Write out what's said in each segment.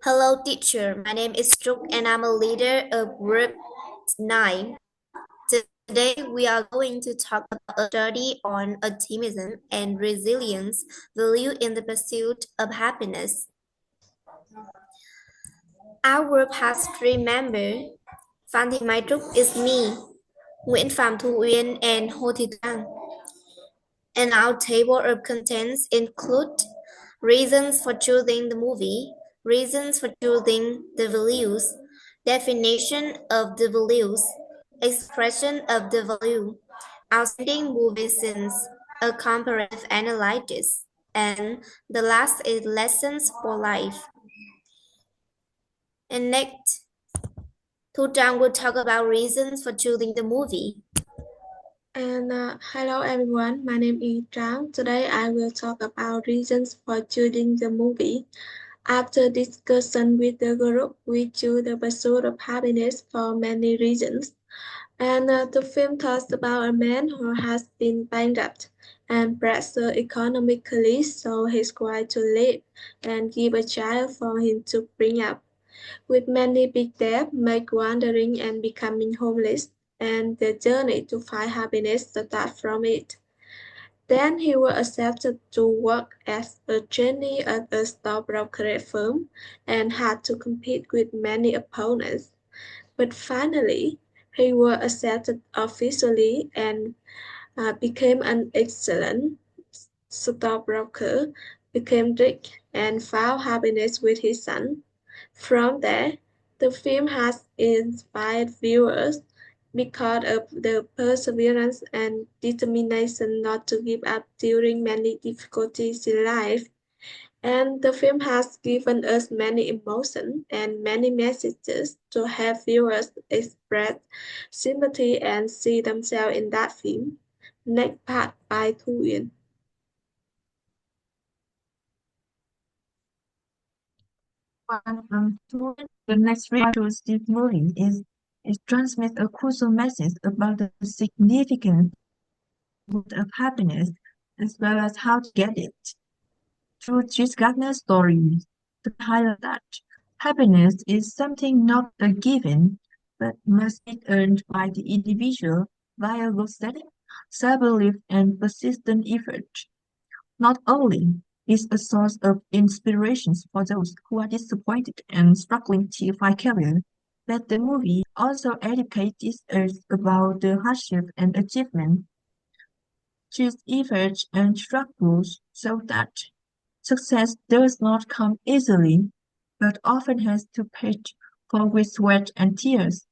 Hello, teacher. My name is Trúc and I'm a leader of Group 9. Today, we are going to talk about a study on optimism and resilience value in the pursuit of happiness. Our group has three members. Phan Thị Mai Trúc is me, Nguyễn Phạm Thu Uyên, and Hồ Thị Trang. And our table of contents include reasons for choosing the movie, reasons for choosing the values, definition of the values, expression of the value, outstanding movie scenes, a comparative analysis, and the last is lessons for life. And next, Tu Trang will talk about reasons for choosing the movie. Hello everyone, my name is Trang. Today I will talk about reasons for choosing the movie. After discussion with the group, we choose The Pursuit of Happiness for many reasons. The film talks about a man who has been bankrupt and pressured economically, so he's required to live and give a child for him to bring up. With many big debts, make wandering and becoming homeless, and the journey to find happiness starts from it. Then he was accepted to work as a trainee at a stockbroker firm and had to compete with many opponents. But finally, he was accepted officially and became an excellent stockbroker, became rich, and found happiness with his son. From there, the film has inspired viewers because of the perseverance and determination not to give up during many difficulties in life. And the film has given us many emotions and many messages to help viewers express sympathy and see themselves in that film. Next part by Thu Uyên. The next to Steve movie is it transmits a crucial message about the significance of happiness as well as how to get it. Through Chris Gardner's story, to highlight that happiness is something not a given, but must be earned by the individual via goal setting, self-belief, and persistent effort. Not only is a source of inspiration for those who are disappointed and struggling to find career, but the movie also educates us about the hardship and achievement, choose efforts and struggles so that success does not come easily, but often has to pay for with sweat and tears.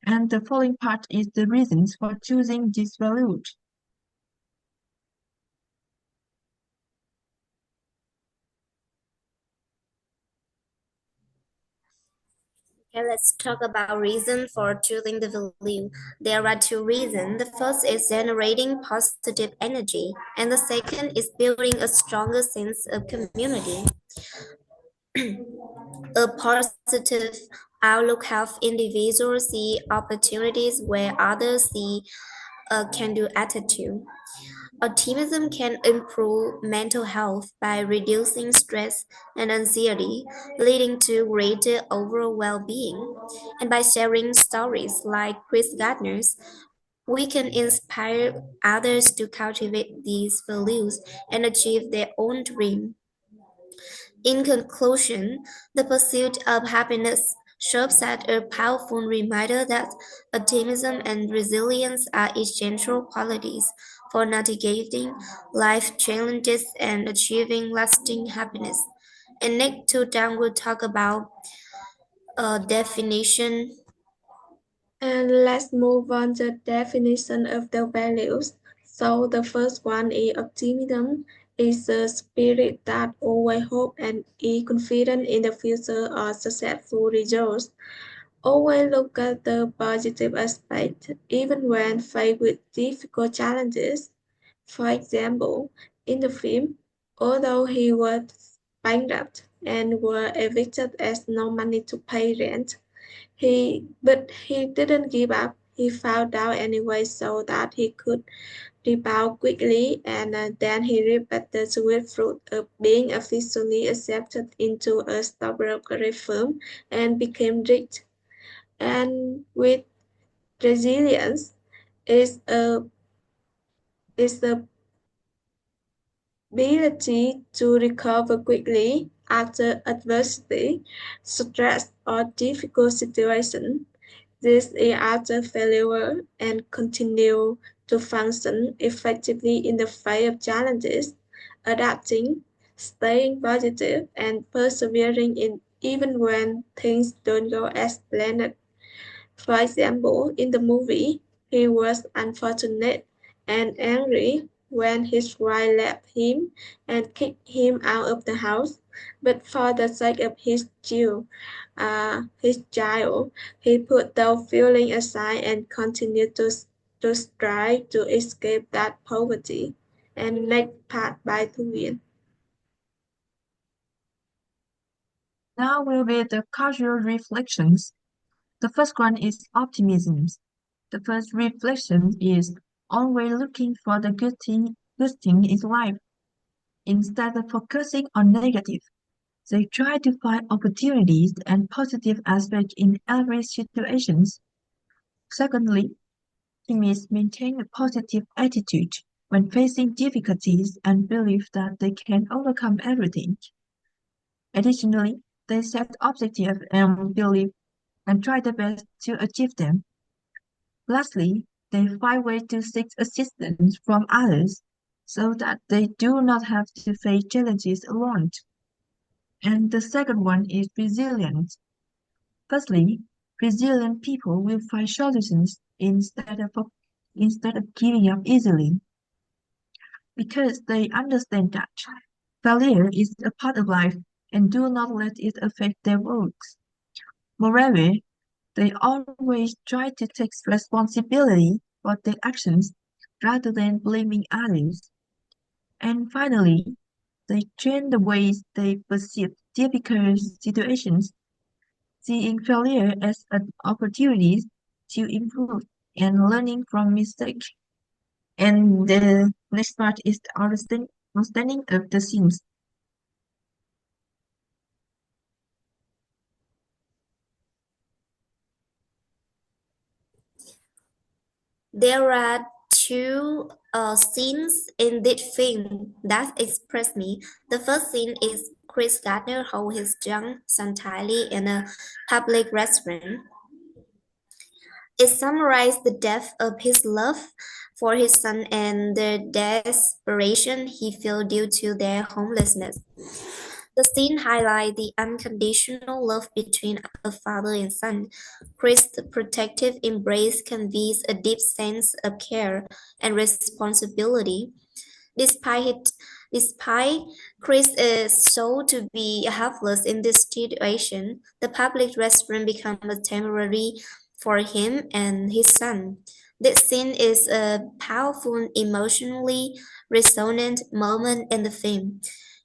And the following part is the reasons for choosing this value. Okay, let's talk about reason for choosing the value. There are two reasons. The first is generating positive energy, and the second is building a stronger sense of community. A positive outlook helps individuals see opportunities where others see a can-do attitude. Optimism can improve mental health by reducing stress and anxiety, leading to greater overall well-being. And by sharing stories like Chris Gardner's, we can inspire others to cultivate these values and achieve their own dream. In conclusion, the pursuit of happiness serves as a powerful reminder that optimism and resilience are essential qualities for navigating life challenges and achieving lasting happiness. And next two down will talk about a definition. And let's move on to the definition of the values. So the first one is optimism is a spirit that always hope and is confident in the future or successful results. Always look at the positive aspect, even when faced with difficult challenges. For example, in the film, although he was bankrupt and was evicted as no money to pay rent, but he didn't give up. He found out anyway so that he could rebound quickly, and then he reaped the sweet fruit of being officially accepted into a stockbroker firm and became rich. And with resilience is a is the ability to recover quickly after adversity, stress, or difficult situation. This is after failure and continue to function effectively in the face of challenges, adapting, staying positive, and persevering in even when things don't go as planned. For example, in the movie, he was unfortunate and angry when his wife left him and kicked him out of the house. But for the sake of his child, he put those feelings aside and continued to strive to escape that poverty and make path by to win. Now will be the casual reflections. The first one is optimism. The first reflection is always looking for the good thing in life instead of focusing on negative. They try to find opportunities and positive aspects in every situation. Secondly, optimists maintain a positive attitude when facing difficulties and believe that they can overcome everything. Additionally, they set objectives and believe and try their best to achieve them. Lastly, they find ways to seek assistance from others so that they do not have to face challenges alone. And the second one is resilience. Firstly, resilient people will find solutions instead of giving up easily because they understand that failure is a part of life and do not let it affect their works. Moreover, they always try to take responsibility for their actions rather than blaming others. And finally, they change the ways they perceive difficult situations, seeing failure as an opportunity to improve and learning from mistakes. And the next part is the understanding of the themes. There are two scenes in this film that express me. The first scene is Chris Gardner holds his young son Tylee in a public restaurant. It summarizes the depth of his love for his son and the desperation he feels due to their homelessness. The scene highlights the unconditional love between a father and son. Chris' protective embrace conveys a deep sense of care and responsibility. Despite despite Chris is shown to be helpless in this situation, the public restaurant becomes a temporary for him and his son. This scene is a powerful, emotionally resonant moment in the film.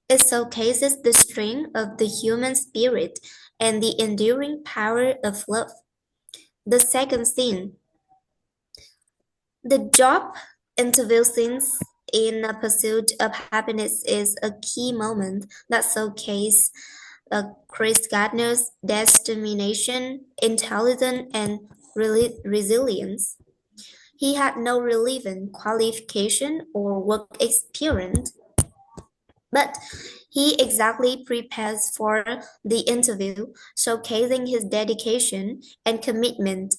It showcases the strength of the human spirit and the enduring power of love. The second scene, the job interview scenes in A Pursuit of Happiness is a key moment that showcases Chris Gardner's determination, intelligence, and resilience. He had no relevant qualification or work experience, but he exactly prepares for the interview, showcasing his dedication and commitment.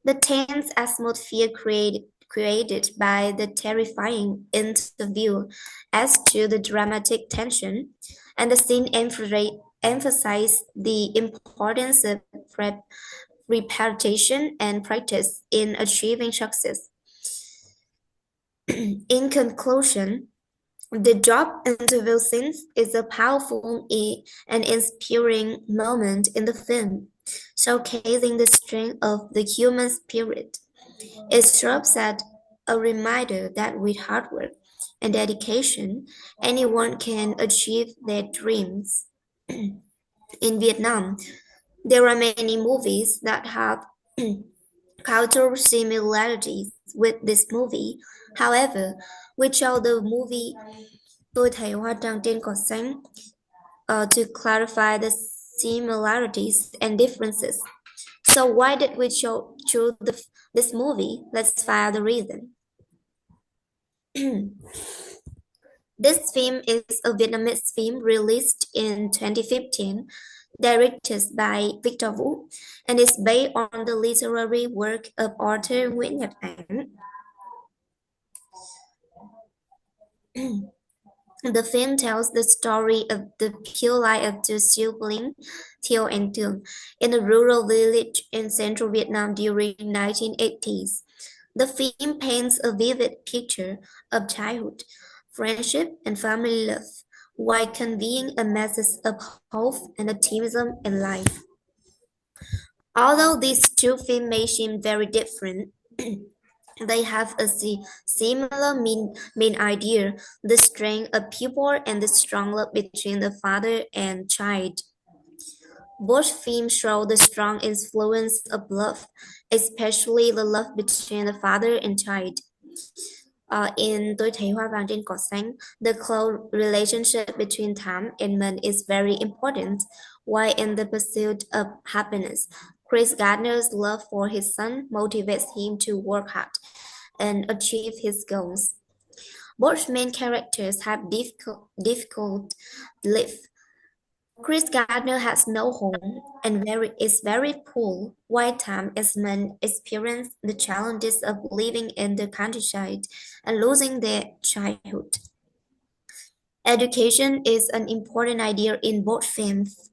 The tense atmosphere created by the terrifying interview adds to the dramatic tension, and the scene emphasizes the importance of repetition and practice in achieving success. In conclusion, the job interview scene is a powerful and inspiring moment in the film, showcasing the strength of the human spirit. It serves as a reminder that with hard work and dedication, anyone can achieve their dreams. In Vietnam, there are many movies that have cultural similarities. with this movie. However, we chose the movie Tôi thấy hoa trăng trên cỏ xanh to clarify the similarities and differences. So why did we choose this movie? Let's find out the reason. This film is a Vietnamese film released in 2015, directed by Victor Vũ, and is based on the literary work of author Nguyễn Nhật Ánh. The film tells the story of the pure life of two siblings, Thieu and Thương, in a rural village in central Vietnam during 1980s. The film paints a vivid picture of childhood, friendship, and family love, while conveying a message of hope and optimism in life. Although these two films may seem very different, they have a similar main idea, the strength of people and the strong love between the father and child. Both films show the strong influence of love, especially the love between the father and child. In Tôi thấy hoa vàng trên cỏ xanh, the close relationship between Thám and Mân is very important, while in the pursuit of happiness, Chris Gardner's love for his son motivates him to work hard and achieve his goals. Both main characters have difficult life. Chris Gardner has no home and is very poor, while Tom Esmond experienced the challenges of living in the countryside and losing their childhood. Education is an important idea in both films.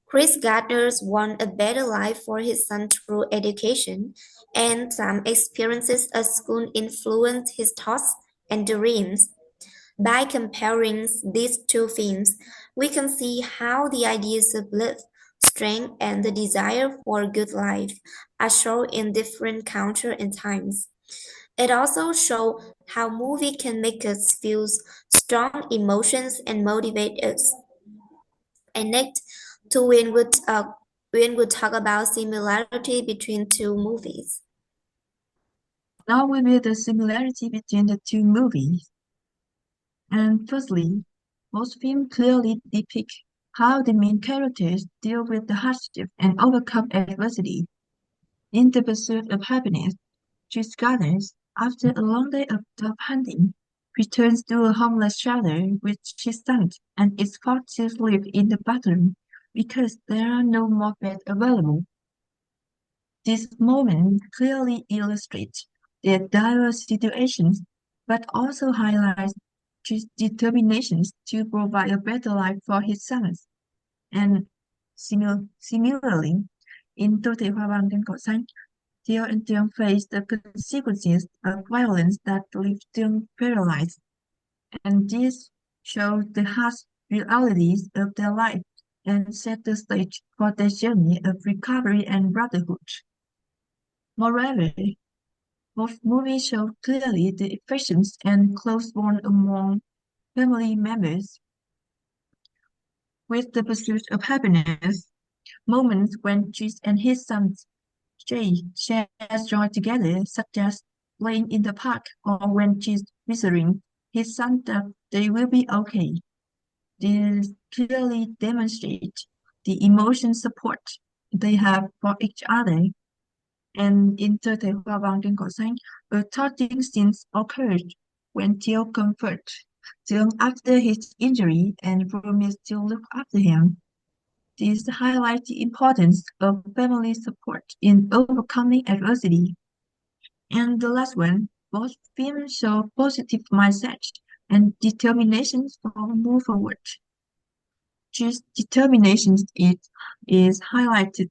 Chris Gardner wants a better life for his son through education, and Tom experiences at school influence his thoughts and dreams. By comparing these two films, we can see how the ideas of love, strength, and the desire for a good life are shown in different cultures and times. It also shows how movie can make us feel strong emotions and motivate us. And next, to Win would talk about similarity between two movies. Now we read the similarity between the two movies. And firstly, both films clearly depict how the main characters deal with the hardship and overcome adversity. In The Pursuit of Happiness, Trish Gardner, after a long day of dog hunting, returns to a homeless shelter with his son and is forced to live in the bathroom because there are no more beds available. This moment clearly illustrates their diverse situations, but also highlights his determination to provide a better life for his sons. And similarly, in Tôi thấy hoa vàng trên cỏ xanh, Theo and Tiong face the consequences of violence that leave Tiong paralyzed, and this shows the harsh realities of their life and set the stage for their journey of recovery and brotherhood. Moreover, both movies show clearly the affections and close bond among family members. With The Pursuit of Happiness, moments when Chris and his son Jay share joy together, such as playing in the park or when she's visiting his son that they will be okay. This clearly demonstrates the emotion support they have for each other. And in Cơ thể hoa vàng trên cỏ xanh, a touching scene occurred when Theo comforted Theo after his injury and promised to look after him. This highlights the importance of family support in overcoming adversity. And the last one, both films show positive mindset and determination for move forward. This determination is highlighted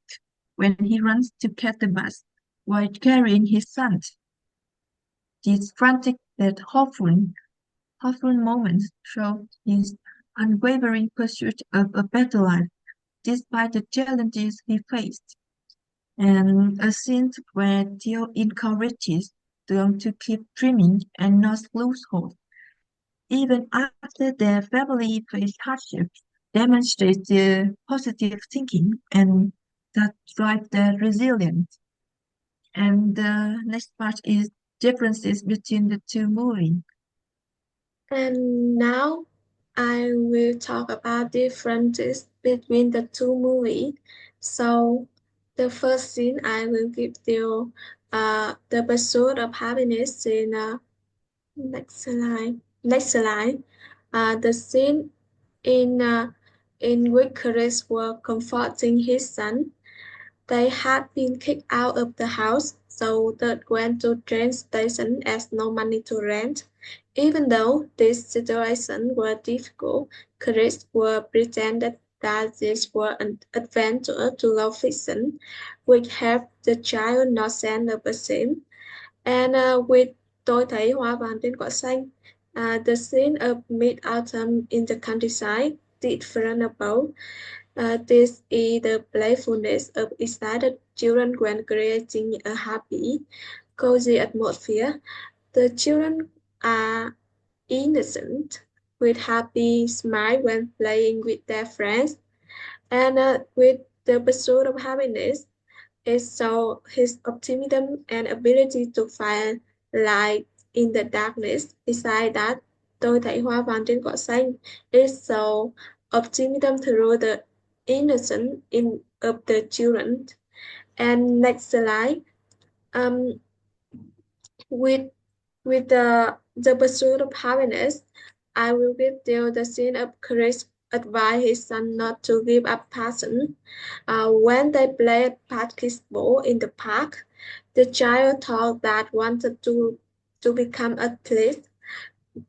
when he runs to catch the bus while carrying his son. These frantic but hopeful moments show his unwavering pursuit of a better life despite the challenges he faced. And a scene where Theo encourages them to keep dreaming and not lose hope, even after their family faced hardships, demonstrates their positive thinking and that drive their resilience. And the next part is differences between the two movies. And now I will talk about differences between the two movies. So the first scene I will give you the pursuit of happiness in next slide. Next slide. The scene in which Chris was comforting his son. They had been kicked out of the house, so they went to train station as no money to rent. Even though this situation were difficult, Chris were pretended that these were an adventure to go fishing, which helped the child not send up a scene. And with Tôi thấy hoa vàng trên cỏ xanh, the scene of mid-autumn in the countryside, different about this is the playfulness of excited children when creating a happy, cozy atmosphere. The children are innocent, with happy smile when playing with their friends, and with the pursuit of happiness, it saw his optimism and ability to find light in the darkness. Besides that, tôi thấy hoa vàng trên cỏ xanh. It saw optimism through the innocence of the children. And next slide. Um, with the pursuit of happiness, I will give you the scene of Chris advise his son not to give up passion. When they played basketball in the park, the child thought that wanted to become a athlete.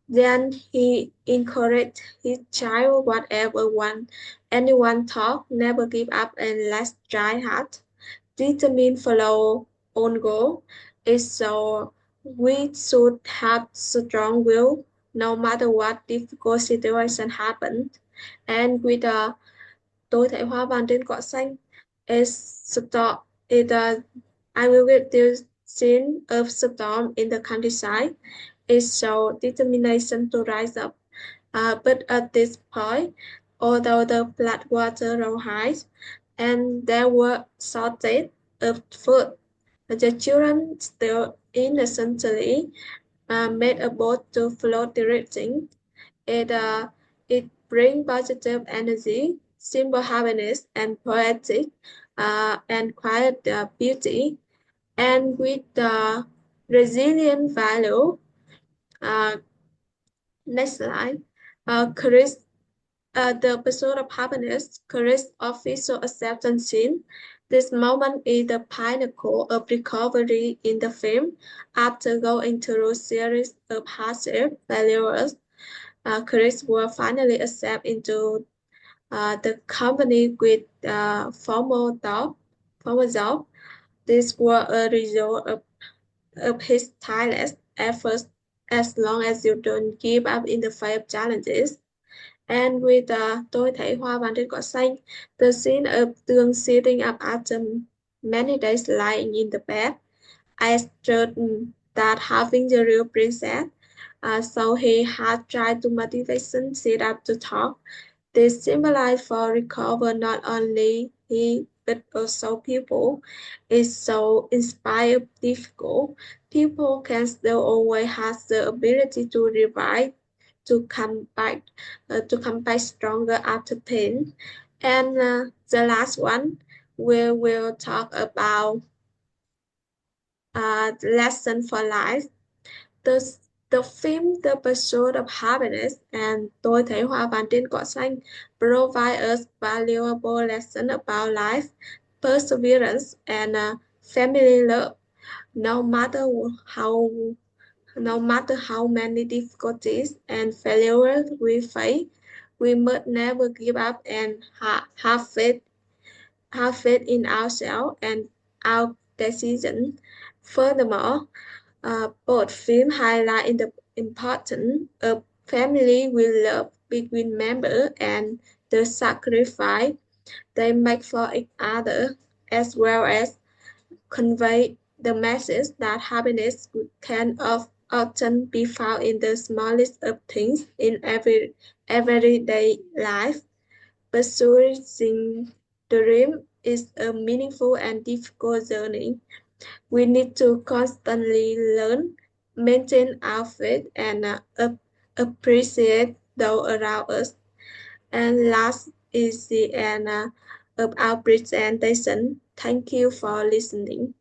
Then he encouraged his child whatever one anyone thought, never give up and let's try hard. Determine follow on goal is so we should have strong will no matter what difficult situation happen. And with the tôi thấy hoa vàng trên cỏ xanh is storm is the I will get this scene of storm in the countryside is so determination to rise up. But at this point, although the flood water rose high and there were shortage of food, the children still innocently made a boat to float directing. It, uh, it brings positive energy, simple happiness, and poetic and quiet beauty. And with the resilient value, uh, next slide, Chris, the pursuit of happiness, Chris' official acceptance scene. This moment is the pinnacle of recovery in the film. After going through a series of hardship failures, Chris will finally accept into the company with formal job. This was a result of his tireless efforts as long as you don't give up in the face of challenges. And with tôi thấy hoa vàng trên cỏ xanh, the scene of Tương sitting up after many days lying in the bed, I straightened that having the real princess. So he had tried to motivation sit up to talk. This symbolized for recover not only he but also people. It's so inspired difficult. People can still always have the ability to revive, to come back stronger after pain. And the last one, we will talk about lesson for life. The, the film The Pursuit of Happiness and Tôi thấy hoa vàng trên cỏ xanh provide us valuable lesson about life, perseverance, and family love. No matter how no matter how many difficulties and failures we face, we must never give up and have faith in ourselves and our decision. Furthermore, both films highlight the importance of family with love between members and the sacrifice they make for each other, as well as convey the message that happiness can often be found in the smallest of things in everyday life. Pursuing the dream is a meaningful and difficult journey. We need to constantly learn, maintain our faith, and appreciate those around us. And last is the end of our presentation. Thank you for listening.